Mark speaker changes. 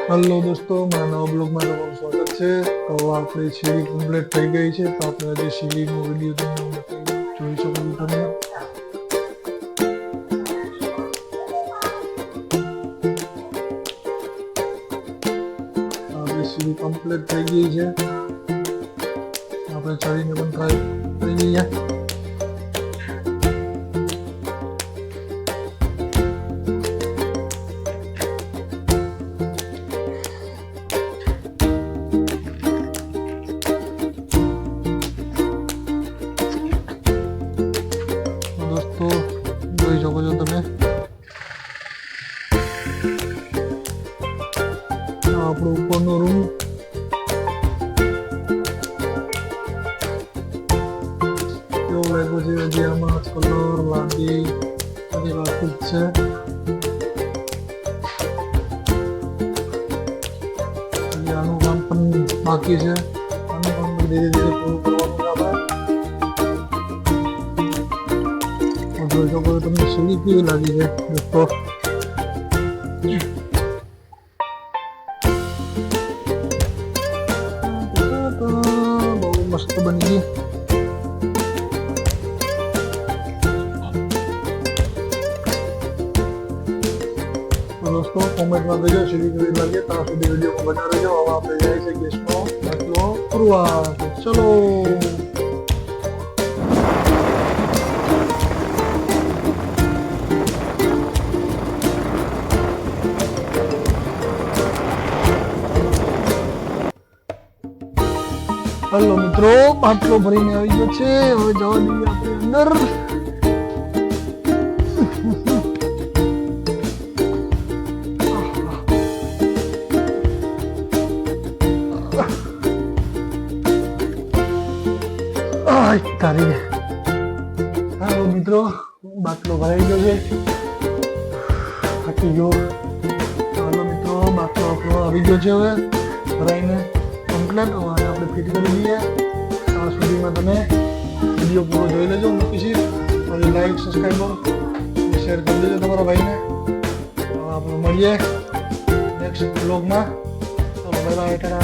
Speaker 1: Hello દોસ્તો, મારા નવા બ્લોગમાં તમારું સ્વાગત છે. તો આપણી સીડી કમ્પ્લીટ થઈ ગઈ છે. તો આપણે હજી સીડીનો વિડીયો તમને જોઈ શકો છો તમે. આપણી સીડી કમ્પ્લીટ થઈ ગઈ છે. આપણે ચડીને પણ થઈ ગઈ છે. દોસ્તો જોઈ શકો છો તમે, આપણો ઉપરનો રૂમ. કેવો લાગ્યો છે? હજી આમાં કલર લાગી બધી બાકી જ છે. હજી આનું કામ પણ બાકી છે. આનું કામ પણ ધીરે ધીરે પૂરું કરવાનું છે. જોઈ શકો છો તમને સીડી કેવી લાગી છે દોસ્તો. બહુ મસ્ત બની ગઈ. દોસ્તો કોમેન્ટમાં કહેજો સીડી કેવી લાગે. ત્યાં સુધી વિડીયોમાં બના રહેજો. હવે આપણે જાય છે ગેસનો બાટલો પૂરવા. ચલો. હેલો મિત્રો, બાટલો ભરીને આવી ગયો છે. હવે જવા દઈએ આપણે અંદર. તારી હેલો મિત્રો, બાટલો ભરાઈ ગયો છે. થાકી ગયો. હેલો મિત્રો, બાટલો આપણો આવી ગયો છે. હવે ભરાઈને કમ્પ્લેટ. હવે આપણે ફિટ કરી દઈએ. ત્યાં સુધીમાં તમે વિડીયો પૂરો જોઈ લેજો. મૂકીશી પછી લાઈક સબસ્ક્રાઈબર શેર કરી દેજો તમારા ભાઈને. હવે આપણે મળીએ નેક્સ્ટ બ્લોગમાં. ચલો બાય બાય.